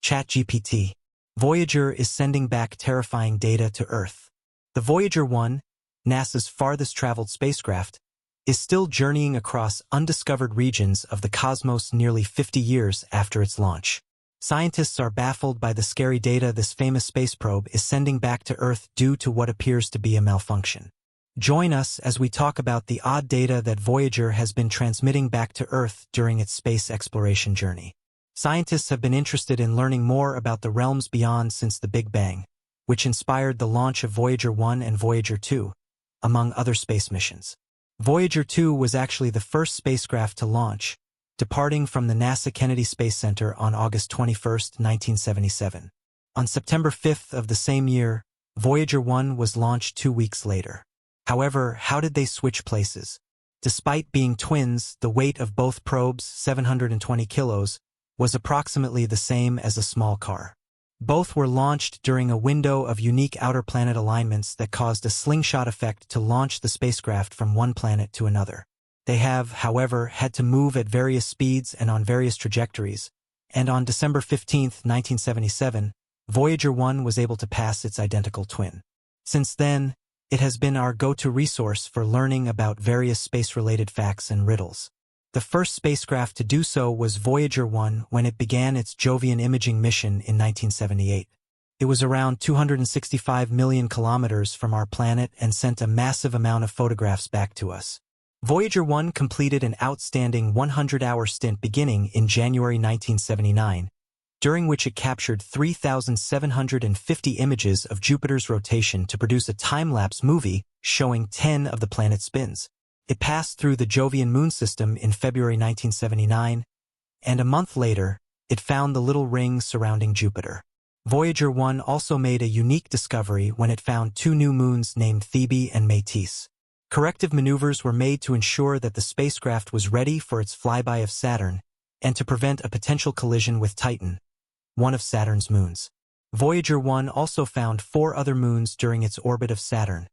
ChatGPT. Voyager is sending back terrifying data to Earth. The Voyager 1, NASA's farthest traveled spacecraft, is still journeying across undiscovered regions of the cosmos nearly 50 years after its launch. Scientists are baffled by the scary data this famous space probe is sending back to Earth due to what appears to be a malfunction. Join us as we talk about the odd data that Voyager has been transmitting back to Earth during its space exploration journey. Scientists have been interested in learning more about the realms beyond since the Big Bang, which inspired the launch of Voyager 1 and Voyager 2, among other space missions. Voyager 2 was actually the first spacecraft to launch, departing from the NASA Kennedy Space Center on August 21, 1977. On September 5 of the same year, Voyager 1 was launched 2 weeks later. However, how did they switch places? Despite being twins, the weight of both probes, 720 kilos, was approximately the same as a small car. Both were launched during a window of unique outer planet alignments that caused a slingshot effect to launch the spacecraft from one planet to another. They have, however, had to move at various speeds and on various trajectories, and on December 15, 1977, Voyager 1 was able to pass its identical twin. Since then, it has been our go-to resource for learning about various space-related facts and riddles. The first spacecraft to do so was Voyager 1 when it began its Jovian imaging mission in 1978. It was around 265 million kilometers from our planet and sent a massive amount of photographs back to us. Voyager 1 completed an outstanding 100-hour stint beginning in January 1979, during which it captured 3,750 images of Jupiter's rotation to produce a time-lapse movie showing 10 of the planet's spins. It passed through the Jovian moon system in February 1979, and a month later, it found the little ring surrounding Jupiter. Voyager 1 also made a unique discovery when it found 2 new moons named Thebe and Métis. Corrective maneuvers were made to ensure that the spacecraft was ready for its flyby of Saturn and to prevent a potential collision with Titan, one of Saturn's moons. Voyager 1 also found 4 other moons during its orbit of Saturn,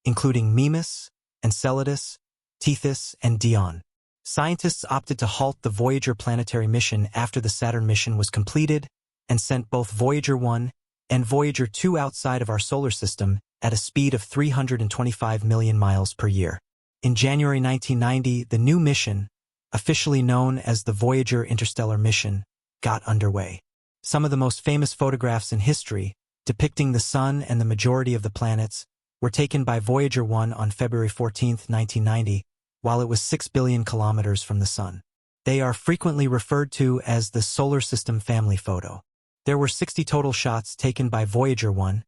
including Mimas, Enceladus, Tethys, and Dione. Scientists opted to halt the Voyager planetary mission after the Saturn mission was completed and sent both Voyager 1 and Voyager 2 outside of our solar system at a speed of 325 million miles per year. In January 1990, the new mission, officially known as the Voyager Interstellar Mission, got underway. Some of the most famous photographs in history, depicting the Sun and the majority of the planets, were taken by Voyager 1 on February 14, 1990, while it was 6 billion kilometers from the Sun. They are frequently referred to as the Solar System Family Photo. There were 60 total shots taken by Voyager 1,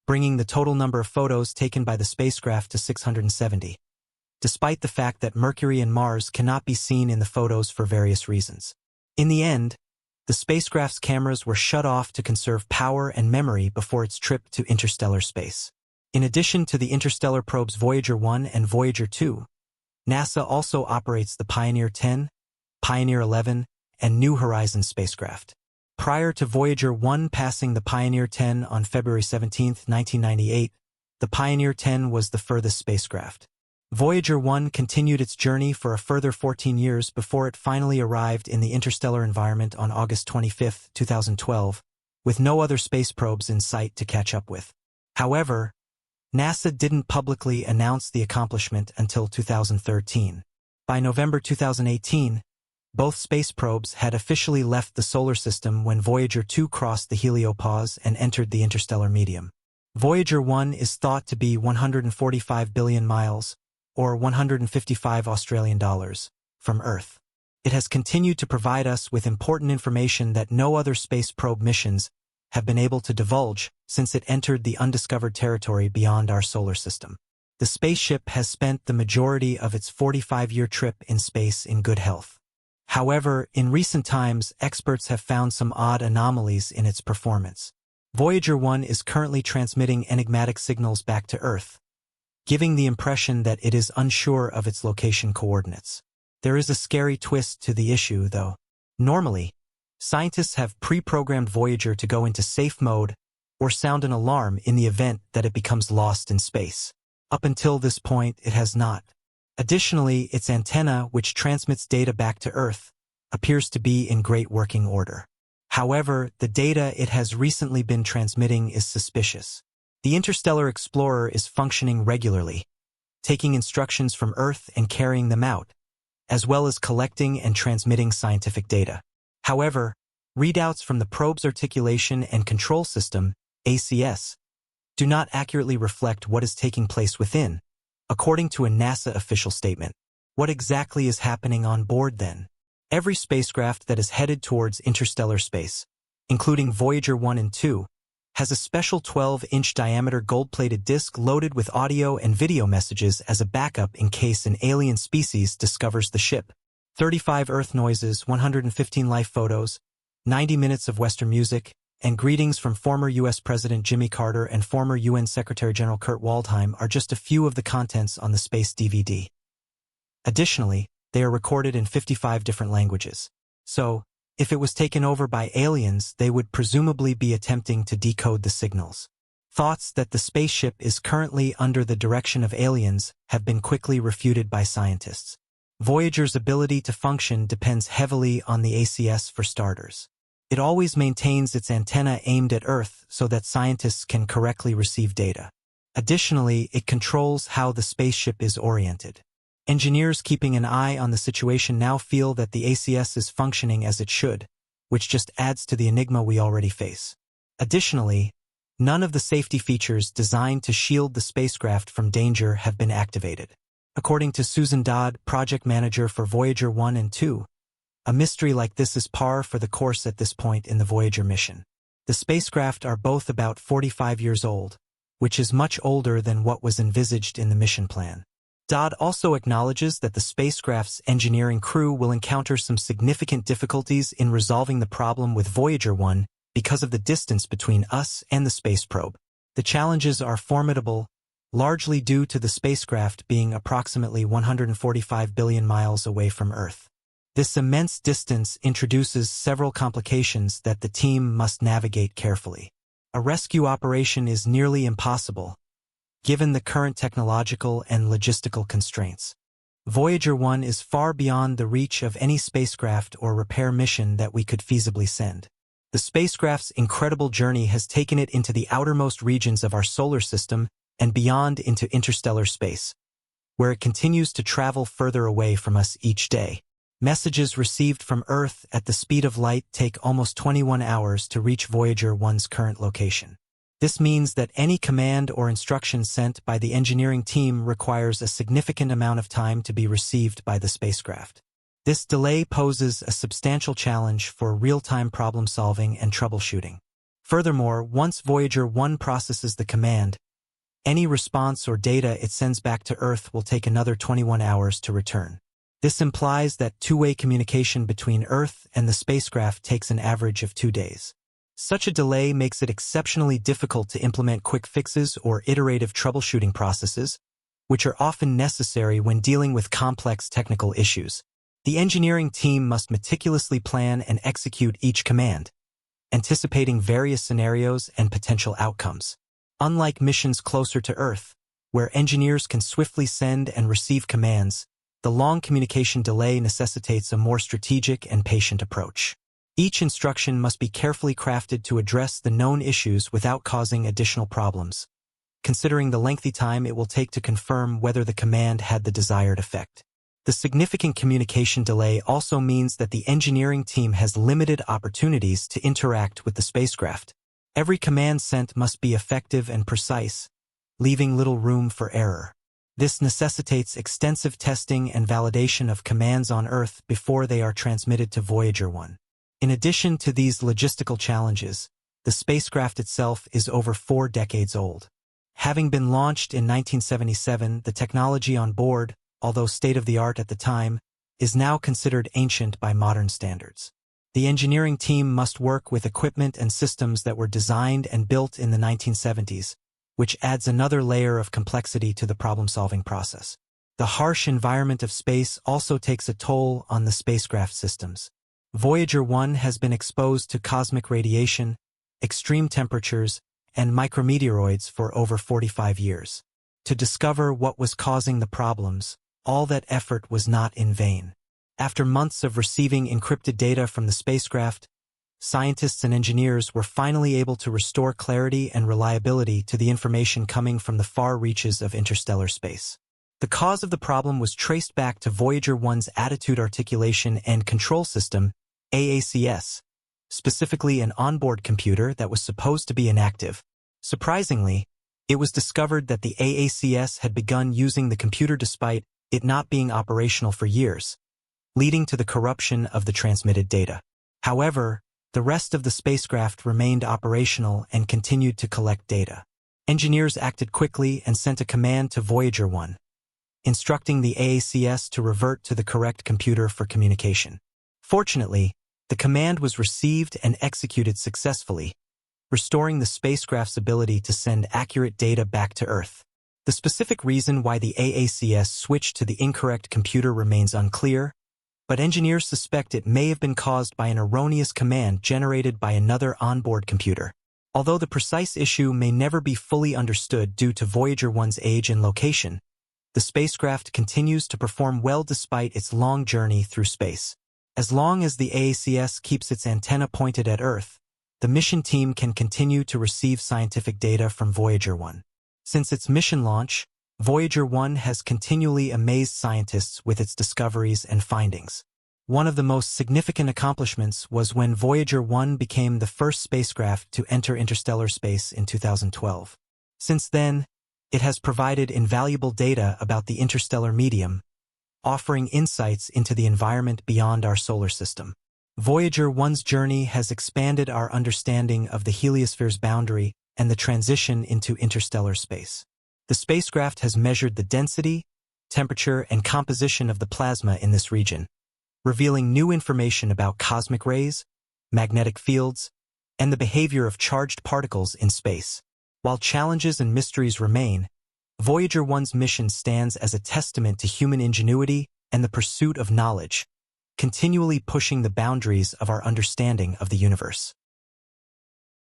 bringing the total number of photos taken by the spacecraft to 670, despite the fact that Mercury and Mars cannot be seen in the photos for various reasons. In the end, the spacecraft's cameras were shut off to conserve power and memory before its trip to interstellar space. In addition to the interstellar probes Voyager 1 and Voyager 2, NASA also operates the Pioneer 10, Pioneer 11, and New Horizons spacecraft. Prior to Voyager 1 passing the Pioneer 10 on February 17, 1998, the Pioneer 10 was the furthest spacecraft. Voyager 1 continued its journey for a further 14 years before it finally arrived in the interstellar environment on August 25, 2012, with no other space probes in sight to catch up with. However, NASA didn't publicly announce the accomplishment until 2013. By November 2018, both space probes had officially left the solar system when Voyager 2 crossed the heliopause and entered the interstellar medium. Voyager 1 is thought to be 145 billion miles, or 155 Australian dollars, from Earth. It has continued to provide us with important information that no other space probe missions have been able to divulge since it entered the undiscovered territory beyond our solar system. The spaceship has spent the majority of its 45-year trip in space in good health. However, in recent times, experts have found some odd anomalies in its performance. Voyager 1 is currently transmitting enigmatic signals back to Earth, giving the impression that it is unsure of its location coordinates. There is a scary twist to the issue, though. Normally, scientists have pre-programmed Voyager to go into safe mode or sound an alarm in the event that it becomes lost in space. Up until this point, it has not. Additionally, its antenna, which transmits data back to Earth, appears to be in great working order. However, the data it has recently been transmitting is suspicious. The Interstellar Explorer is functioning regularly, taking instructions from Earth and carrying them out, as well as collecting and transmitting scientific data. However, readouts from the probe's articulation and control system, ACS, do not accurately reflect what is taking place within, according to a NASA official statement. What exactly is happening on board then? Every spacecraft that is headed towards interstellar space, including Voyager 1 and 2, has a special 12-inch diameter gold-plated disc loaded with audio and video messages as a backup in case an alien species discovers the ship. 35 Earth noises, 115 life photos, 90 minutes of Western music, and greetings from former U.S. President Jimmy Carter and former UN Secretary-General Kurt Waldheim are just a few of the contents on the space DVD. Additionally, they are recorded in 55 different languages. So, if it was taken over by aliens, they would presumably be attempting to decode the signals. Thoughts that the spaceship is currently under the direction of aliens have been quickly refuted by scientists. Voyager's ability to function depends heavily on the ACS for starters. It always maintains its antenna aimed at Earth so that scientists can correctly receive data. Additionally, it controls how the spaceship is oriented. Engineers keeping an eye on the situation now feel that the ACS is functioning as it should, which just adds to the enigma we already face. Additionally, none of the safety features designed to shield the spacecraft from danger have been activated. According to Susan Dodd, project manager for Voyager 1 and 2, a mystery like this is par for the course at this point in the Voyager mission. The spacecraft are both about 45 years old, which is much older than what was envisaged in the mission plan. Dodd also acknowledges that the spacecraft's engineering crew will encounter some significant difficulties in resolving the problem with Voyager 1 because of the distance between us and the space probe. The challenges are formidable, largely due to the spacecraft being approximately 145 billion miles away from Earth. This immense distance introduces several complications that the team must navigate carefully. A rescue operation is nearly impossible, given the current technological and logistical constraints. Voyager 1 is far beyond the reach of any spacecraft or repair mission that we could feasibly send. The spacecraft's incredible journey has taken it into the outermost regions of our solar system and beyond into interstellar space, where it continues to travel further away from us each day. Messages received from Earth at the speed of light take almost 21 hours to reach Voyager 1's current location. This means that any command or instruction sent by the engineering team requires a significant amount of time to be received by the spacecraft. This delay poses a substantial challenge for real-time problem-solving and troubleshooting. Furthermore, once Voyager 1 processes the command, any response or data it sends back to Earth will take another 21 hours to return. This implies that two-way communication between Earth and the spacecraft takes an average of 2 days. Such a delay makes it exceptionally difficult to implement quick fixes or iterative troubleshooting processes, which are often necessary when dealing with complex technical issues. The engineering team must meticulously plan and execute each command, anticipating various scenarios and potential outcomes. Unlike missions closer to Earth, where engineers can swiftly send and receive commands, the long communication delay necessitates a more strategic and patient approach. Each instruction must be carefully crafted to address the known issues without causing additional problems, considering the lengthy time it will take to confirm whether the command had the desired effect. The significant communication delay also means that the engineering team has limited opportunities to interact with the spacecraft. Every command sent must be effective and precise, leaving little room for error. This necessitates extensive testing and validation of commands on Earth before they are transmitted to Voyager 1. In addition to these logistical challenges, the spacecraft itself is over 4 decades old. Having been launched in 1977, the technology on board, although state-of-the-art at the time, is now considered ancient by modern standards. The engineering team must work with equipment and systems that were designed and built in the 1970s, which adds another layer of complexity to the problem-solving process. The harsh environment of space also takes a toll on the spacecraft systems. Voyager 1 has been exposed to cosmic radiation, extreme temperatures, and micrometeoroids for over 45 years. To discover what was causing the problems, all that effort was not in vain. After months of receiving encrypted data from the spacecraft, scientists and engineers were finally able to restore clarity and reliability to the information coming from the far reaches of interstellar space. The cause of the problem was traced back to Voyager 1's Attitude Articulation and Control System, AACS, specifically an onboard computer that was supposed to be inactive. Surprisingly, it was discovered that the AACS had begun using the computer despite it not being operational for years, leading to the corruption of the transmitted data. However, the rest of the spacecraft remained operational and continued to collect data. Engineers acted quickly and sent a command to Voyager 1, instructing the AACS to revert to the correct computer for communication. Fortunately, the command was received and executed successfully, restoring the spacecraft's ability to send accurate data back to Earth. The specific reason why the AACS switched to the incorrect computer remains unclear, but engineers suspect it may have been caused by an erroneous command generated by another onboard computer. Although the precise issue may never be fully understood due to Voyager 1's age and location, the spacecraft continues to perform well despite its long journey through space. As long as the AACS keeps its antenna pointed at Earth, the mission team can continue to receive scientific data from Voyager 1. Since its mission launch, Voyager 1 has continually amazed scientists with its discoveries and findings. One of the most significant accomplishments was when Voyager 1 became the first spacecraft to enter interstellar space in 2012. Since then, it has provided invaluable data about the interstellar medium, offering insights into the environment beyond our solar system. Voyager 1's journey has expanded our understanding of the heliosphere's boundary and the transition into interstellar space. The spacecraft has measured the density, temperature, and composition of the plasma in this region, revealing new information about cosmic rays, magnetic fields, and the behavior of charged particles in space. While challenges and mysteries remain, Voyager 1's mission stands as a testament to human ingenuity and the pursuit of knowledge, continually pushing the boundaries of our understanding of the universe.